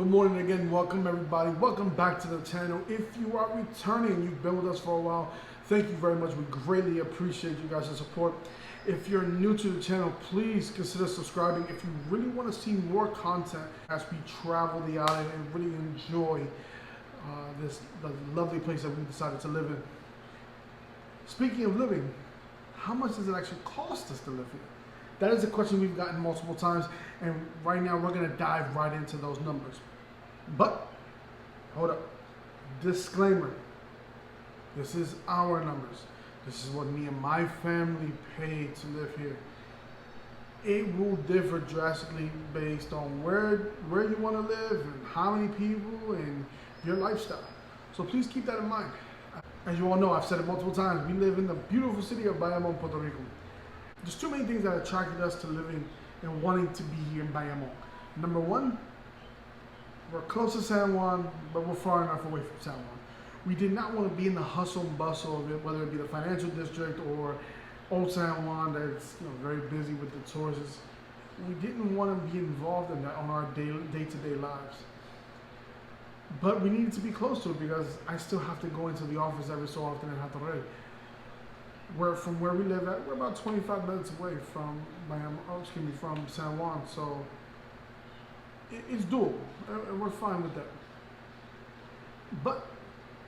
Good morning again. Welcome everybody. Welcome back to the channel. If you are returning, you've been with us for a while, thank you very much. We greatly appreciate you guys' support. If you're new to the channel, please consider subscribing if you really want to see more content as we travel the island and really enjoy the lovely place that we decided to live in. Speaking of living, how much does it actually cost us to live here? That is a question we've gotten multiple times, and right now we're going to dive right into those numbers. But, hold up. Disclaimer. This is our numbers. This is what me and my family paid to live here. It will differ drastically based on where you want to live and how many people and your lifestyle. So please keep that in mind. As you all know, I've said it multiple times, we live in the beautiful city of Bayamon, Puerto Rico. There's two main things that attracted us to living and wanting to be here in Bayamon. Number one, we're close to San Juan, but we're far enough away from San Juan. We did not want to be in the hustle and bustle of it, whether it be the financial district or Old San Juan that's very busy with the tourists. We didn't want to be involved in that on our day-to-day lives. But we needed to be close to it because I still have to go into the office every so often in Hatorrey. From where we live at, we're about 25 minutes away from from San Juan, so it's doable, and we're fine with that. But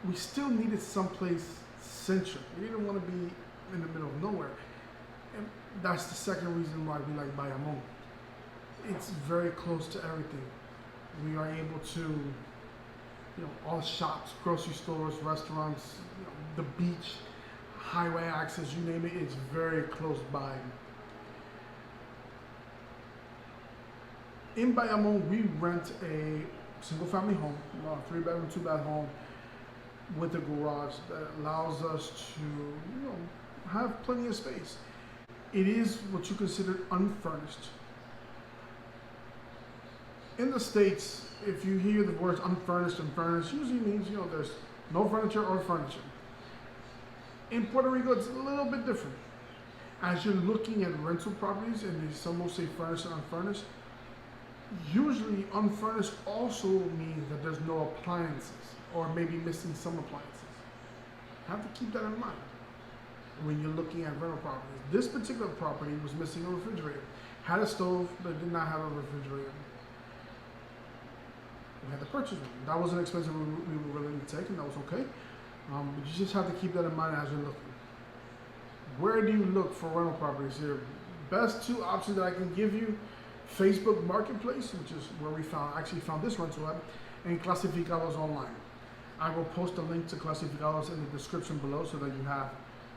we still needed someplace central. We didn't want to be in the middle of nowhere, and that's the second reason why we like Bayamon. It's very close to everything. We are able to, all shops, grocery stores, restaurants, the beach, highway access, you name it, it's very close by. In Bayamon, we rent a single family home, a 3-bedroom, 2-bath home with a garage that allows us to have plenty of space. It is what you consider unfurnished. In the States, if you hear the words unfurnished and furnished, usually means there's no furniture or furniture. In Puerto Rico, it's a little bit different. As you're looking at rental properties, and some will say furnished and unfurnished, usually unfurnished also means that there's no appliances, or maybe missing some appliances. Have to keep that in mind when you're looking at rental properties. This particular property was missing a refrigerator. Had a stove, but did not have a refrigerator. We had to purchase one. That wasn't expensive we were willing to take, and that was okay. But you just have to keep that in mind as you're looking. Where do you look for rental properties here? Best two options that I can give you: Facebook Marketplace, which is where we actually found this rental app, and Clasificados Online. I will post a link to Clasificados in the description below so that you have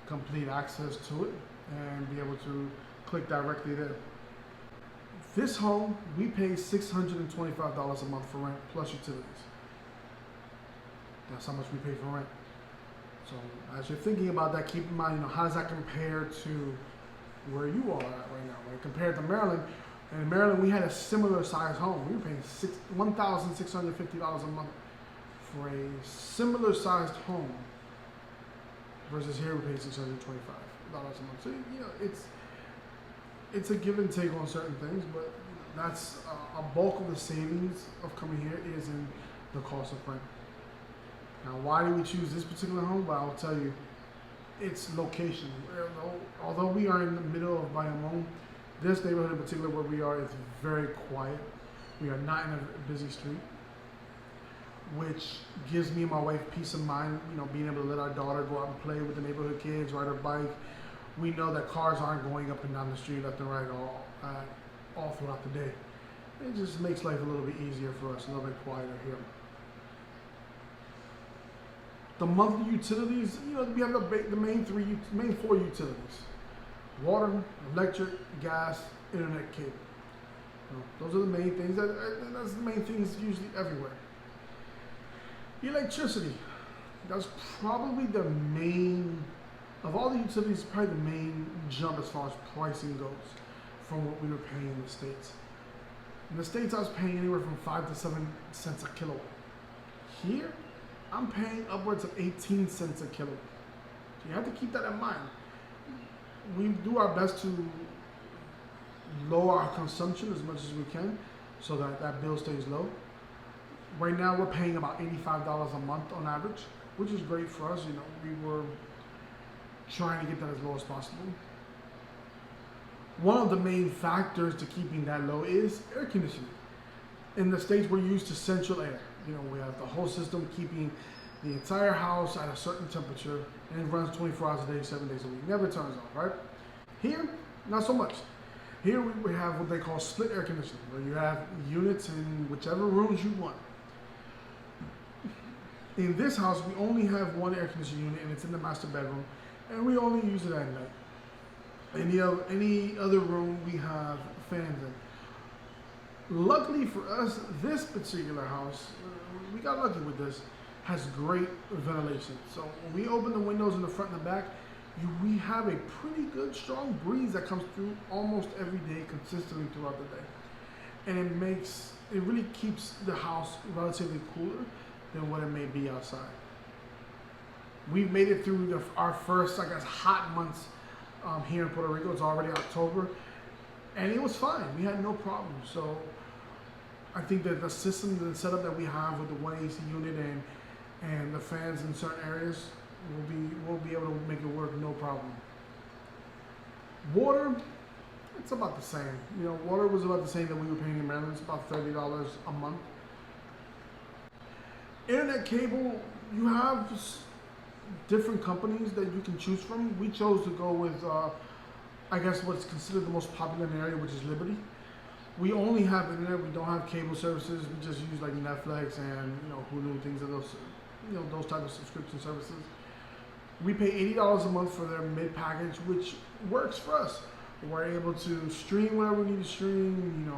complete access to it and be able to click directly there. This home, we pay $625 a month for rent plus utilities. That's how much we pay for rent. So as you're thinking about that, keep in mind, how does that compare to where you are at right now? Right? Compared to Maryland, in Maryland we had a similar size home. We were paying $1,650 a month for a similar sized home, versus here we pay $625 a month. So it's a give and take on certain things, but that's a bulk of the savings of coming here is in the cost of rent. Now, why do we choose this particular home? Well, I'll tell you, its location. Although we are in the middle of Bayamon, this neighborhood in particular where we are is very quiet. We are not in a busy street, which gives me and my wife peace of mind, being able to let our daughter go out and play with the neighborhood kids, ride her bike. We know that cars aren't going up and down the street left and right all throughout the day. It just makes life a little bit easier for us, a little bit quieter here. The monthly utilities, we have the main four utilities: water, electric, gas, internet, cable. Those are the main things. That's the main things usually everywhere. Electricity, that's probably the main, of all the utilities, probably the main jump as far as pricing goes from what we were paying in the States. In the States, I was paying anywhere from 5 to 7 cents a kilowatt. Here, I'm paying upwards of 18 cents a kilowatt. So you have to keep that in mind. We do our best to lower our consumption as much as we can so that that bill stays low. Right now we're paying about $85 a month on average, which is great for us. You know, we were trying to get that as low as possible. One of the main factors to keeping that low is air conditioning. In the States, we're used to central air. You know, we have the whole system keeping the entire house at a certain temperature, and it runs 24 hours a day, 7 days a week. Never turns off, right? Here, not so much. Here we have what they call split air conditioning, where you have units in whichever rooms you want. In this house, we only have one air conditioning unit, and it's in the master bedroom, and we only use it at night. Any other room, we have fans in. Luckily for us, this particular house, we got lucky with this, has great ventilation. So when we open the windows in the front and the back, we have a pretty good strong breeze that comes through almost every day consistently throughout the day. And it really keeps the house relatively cooler than what it may be outside. We've made it through our first, I guess, hot months here in Puerto Rico. It's already October, and it was fine. We had no problem. So I think that the system and the setup that we have with the one AC unit and the fans in certain areas, we'll be able to make it work no problem. Water, it's about the same. You know, water was about the same that we were paying in Maryland. It's about $30 a month. Internet cable, you have different companies that you can choose from. We chose to go with, I guess what's considered the most popular in the area, which is Liberty. We only have internet. We don't have cable services. We just use like Netflix and Hulu, things of those, those type of subscription services. We pay $80 a month for their mid package, which works for us. We're able to stream whatever we need to stream.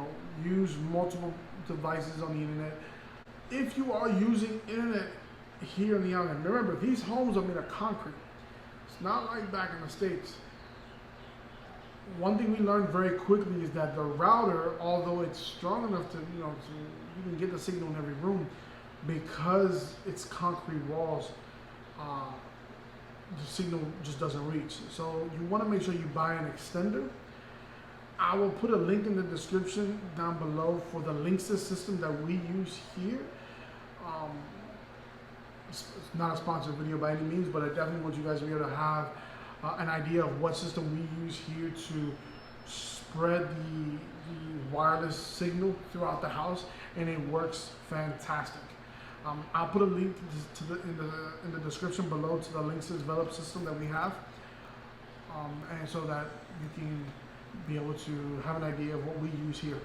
Use multiple devices on the internet. If you are using internet here in the island, remember these homes are made of concrete. It's not like back in the States. One thing we learned very quickly is that the router, although it's strong enough to, you can get the signal in every room, because it's concrete walls, the signal just doesn't reach. So you want to make sure you buy an extender. I will put a link in the description down below for the Linksys system that we use here. It's not a sponsored video by any means, but I definitely want you guys to be able to have an idea of what system we use here to spread the wireless signal throughout the house, and it works fantastic. I'll put a link in the description below to the Linksys Velop system that we have, and so that you can be able to have an idea of what we use here.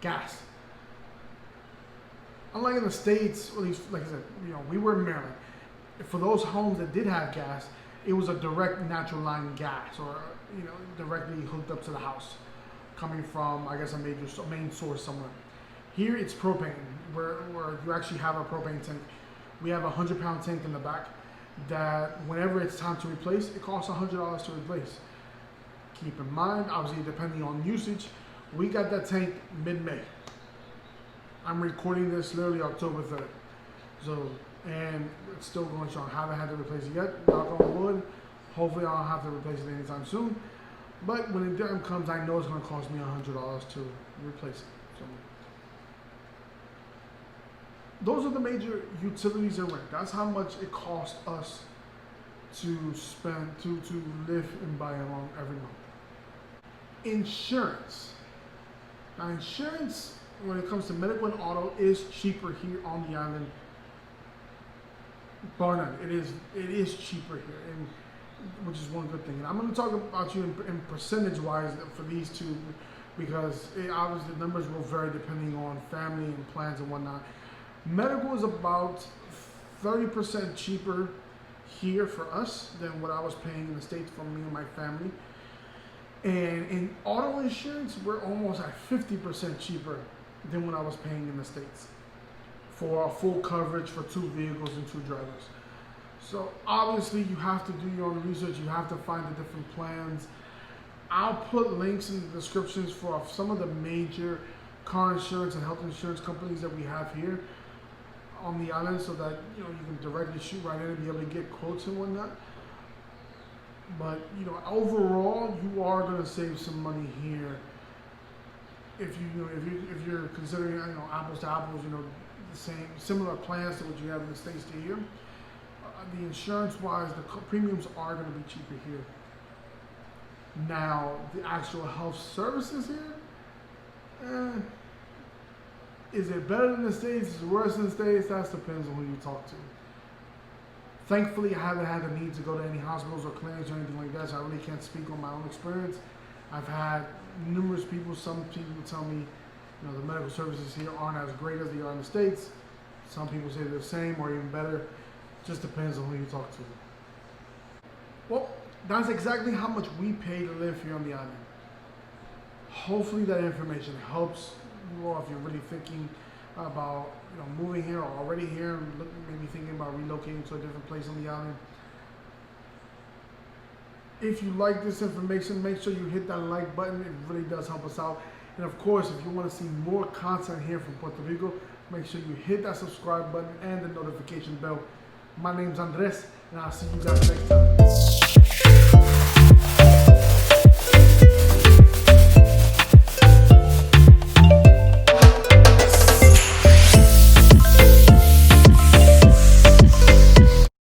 Gas. Unlike in the States, at least like I said, we were in Maryland. For those homes that did have gas, it was a direct natural line gas, or directly hooked up to the house, coming from, I guess, a main source somewhere. Here it's propane, where you actually have a propane tank. We have a 100-pound tank in the back that whenever it's time to replace, it costs $100 to replace. Keep in mind, obviously depending on usage, we got that tank mid-May. I'm recording this literally October 3rd. So, and it's still going strong. I haven't had to replace it yet, knock on wood. Hopefully I don't have to replace it anytime soon. But when the time comes, I know it's going to cost me $100 to replace it. So, those are the major utilities and rent. That's how much it costs us to spend, to live in Bayamon every month. Insurance. Now insurance, when it comes to medical and auto, is cheaper here on the island. Bar none. It is cheaper here, and which is one good thing. And I'm going to talk about you in percentage wise for these two, because obviously the numbers will vary depending on family and plans and whatnot. Medical is about 30% cheaper here for us than what I was paying in the States for me and my family. And in auto insurance, we're almost at 50% cheaper than what I was paying in the States for a full coverage for 2 vehicles and 2 drivers. So obviously you have to do your own research. You have to find the different plans. I'll put links in the descriptions for some of the major car insurance and health insurance companies that we have here on the island, so that you can directly shoot right in and be able to get quotes and whatnot. But overall, you are going to save some money here if you're considering apples to apples. the same, similar plans to what you have in the States to here. The insurance-wise, the premiums are going to be cheaper here. Now, the actual health services here, is it better than the States? Is it worse than the States? That depends on who you talk to. Thankfully, I haven't had the need to go to any hospitals or clinics or anything like that, so I really can't speak on my own experience. I've had numerous people, some people tell me, the medical services here aren't as great as they are in the States. Some people say they're the same or even better. Just depends on who you talk to. Well, that's exactly how much we pay to live here on the island. Hopefully that information helps you all if you're really thinking about moving here or already here and maybe thinking about relocating to a different place on the island. If you like this information, make sure you hit that like button. It really does help us out. And of course, if you want to see more content here from Puerto Rico, make sure you hit that subscribe button and the notification bell. My name's Andres, and I'll see you guys next time.